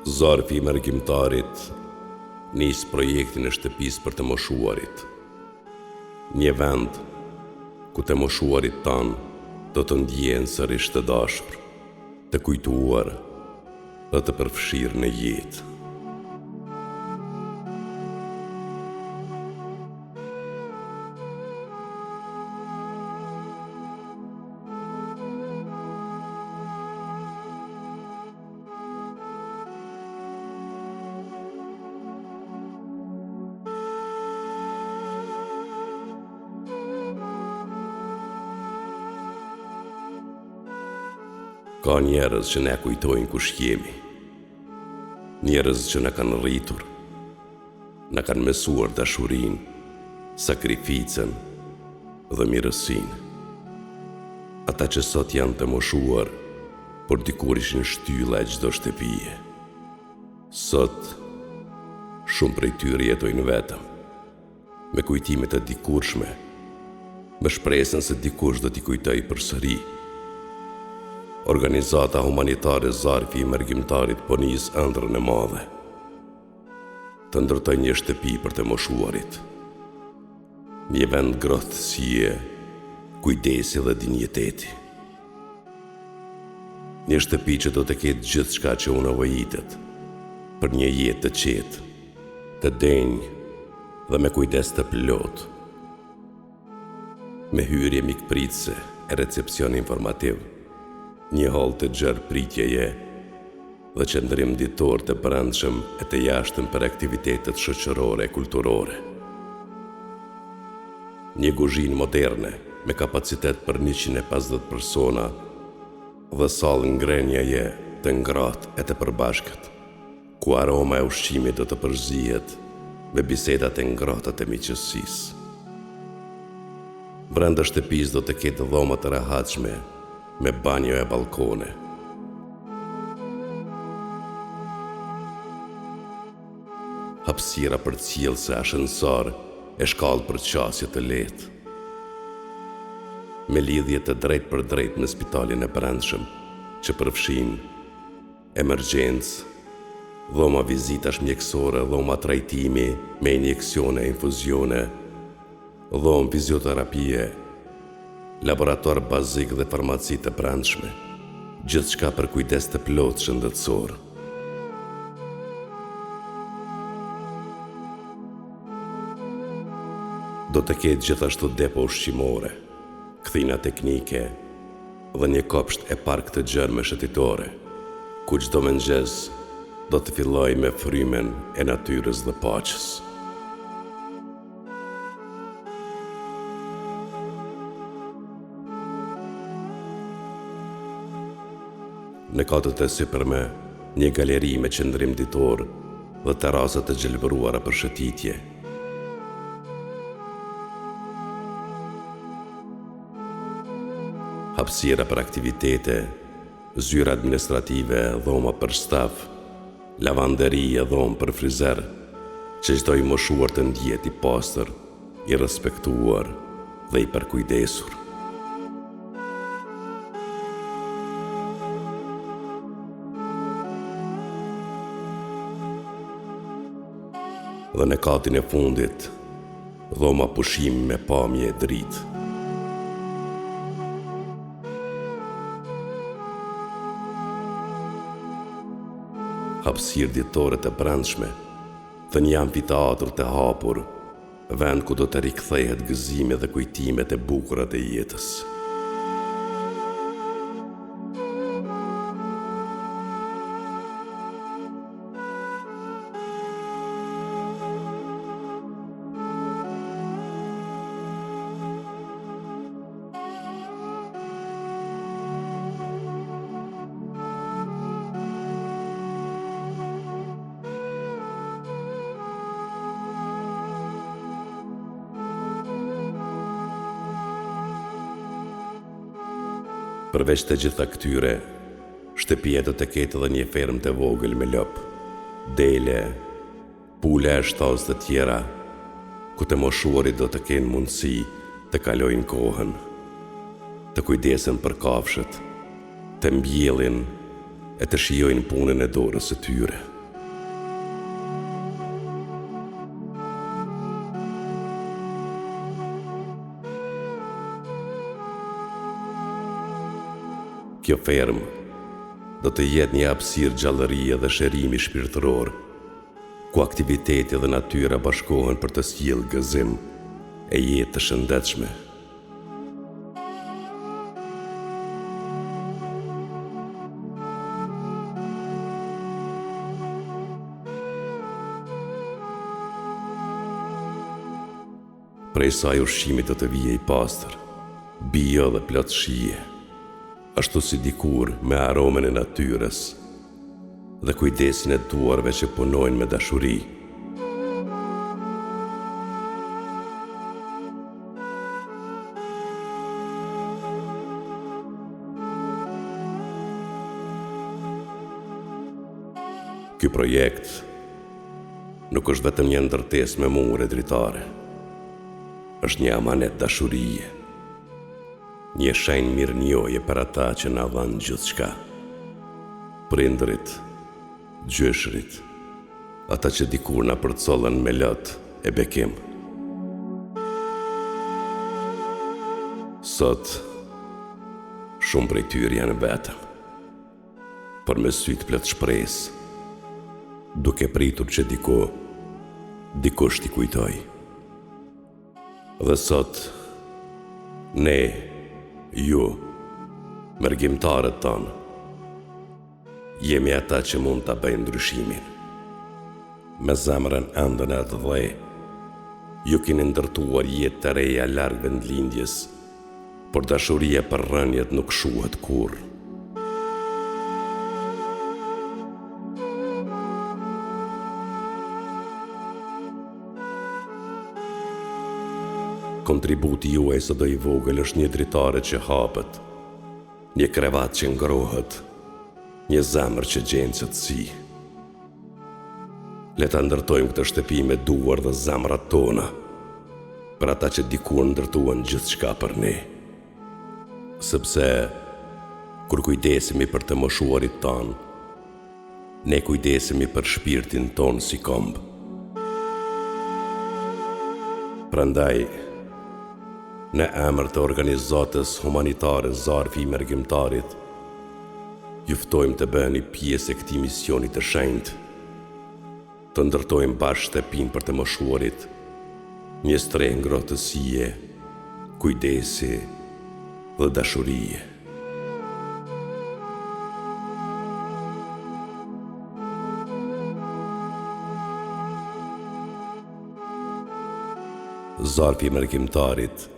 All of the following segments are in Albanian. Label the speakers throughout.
Speaker 1: Zarfi i mërgjimtarit nis projektin e shtëpisë për të moshuarit. Një vend ku të moshuarit tanë do të ndjenë sërish të dashur, të kujtuar dhe të përfshirë në jetë. Ka njerëz që ne kujtojnë kush jemi, njerëz që na kanë rritur, na kanë mësuar dashurinë, sakrificën dhe mirësinë. Ata që sot janë të moshuar, por dikur ishin shtylla e çdo shtëpie. Sot shumë prej tyre jetojnë vetëm, me kujtime të dikurshme, me shpresën se dikush do t'i kujtoj përsëri. Organizata humanitare Zarfi i mërgjimtarit po nis ëndrrën e madhe, të ndërtoj një shtëpi për të moshuarit, një vend grohtësie, kujdesi dhe dinjiteti. Një shtëpi që do të ketë gjithçka që u nevojitet për një jetë të qetë, të denjë dhe me kujdes të plot, me hyrje mikpritëse e recepcion informativ, një hall të gjerë pritjeje dhe qëndrim ditor të brendshëm e të jashtëm për aktivitetet shoqërore e kulturore. Një kuzhinë moderne me kapacitet për 150 persona dhe sallë ngrenjeje të ngratë e të përbashkët, ku aroma e ushqimit do të përzihet me bisedat e ngrata të miqësisë. Brenda shtëpisë do të ketë dhoma të rehatshme me banjo e balkone. Hapësira për qiellse, ashensor e shkallë për qasje të lehtë. Me lidhje të drejt për drejt me spitalin e brendshëm, që përfshin emergjencë, dhoma vizitash mjekësore, dhoma trajtimi me injeksione e infuzione, dhomë fizioterapie, laborator bazik dhe farmaci të brendshme, gjithçka për kujdes të plotë shëndetësor. Do të ketë gjithashtu depo ushqimore, kthina teknike dhe një kopsht e park të gjerë me shëtitore, ku çdo mëngjes do të filloj me frymen e natyrës dhe paqes. Në katët e sipërme, një galeri me qëndrim ditor dhe terasat të gjelbëruara për shëtitje. Hapësira për aktivitete, zyra administrative, dhoma për staf, lavanderi e dhomë për frizer, që çdo i moshuar të ndjet i pastër, i respektuar dhe i përkujdesur. Dhe në katin e fundit, dhoma pushim me pamje e dritë. Hapësirë ditore të brendshme, dhe një amfiteatër të hapur, vend ku do të rikthehet gëzime dhe kujtimet e bukura të jetës. Përveç të gjitha këtyre, shtëpia do të ketë edhe një fermë të vogël me lop, dele, pule e shtaz të tjera, ku të moshuarit do të kenë mundësi të kalojnë kohën, të kujdesen për kafshët, të mbjellin e të shijojnë punën e dorës së tyre. Kjo fermë do të jetë një hapësirë gjallërie dhe shërimi shpirtëror, ku aktiviteti dhe natyra bashkohen për të sjellë gëzim e jetë të shëndetshme. Prej saj ushqimit do të vijë i pastër, bio dhe plot shije, ashtu si dikur me aromen e natyrës dhe kujdesin e duarve që punojnë me dashuri. Ky projekt nuk është vetëm një ndërtesë me mure dritare, është një amanet dashurie, një shenjë mirënjohje për ata që na dhanë gjithçka. Prindrit, gjyshrit, ata që dikur na përcollën me lot e bekim. Sot, shumë prej tyre janë vetëm, por me sy të plot shpresë, duke pritur që dikush t'i kujtoj. Dhe sot, ne, ju, mërgjimtarët tonë, jemi ata që mund t'a bëjnë ndryshimin. Me zemrën ëndën e atë dhe, ju keni ndërtuar jetë të reja larg vendlindjes, por dashuria për rënjet nuk shuhet kurrë. Kontributi juaj së do i vogël është një dritare që hapet, një krevat që ngrohet, një zemër që gjenë qetësi. Le ta ndërtojmë këtë shtëpi me duar dhe zemrat tona, për ata që dikur ndërtuan gjithçka për ne. Sepse, kur kujdesemi për të moshuarit tanë, ne kujdesemi për shpirtin tonë si komb. Prandaj, në emër të organizatës humanitare Zarfi i Mërgjimtarit, ju ftojmë të bëheni pjesë e këtij misioni të shenjtë, të ndërtojmë bashkë shtëpinë për të moshuarit, një strehë ngrohtësie, kujdesi dhe dashurie. Zarfi i Mërgjimtarit,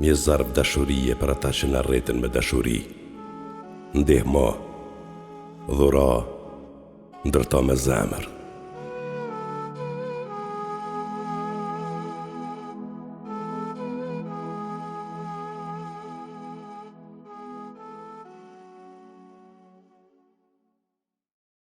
Speaker 1: një zarf dashurie për ata që na rreten me dashuri. Ndihmo, dhuro, ndërto me zemër.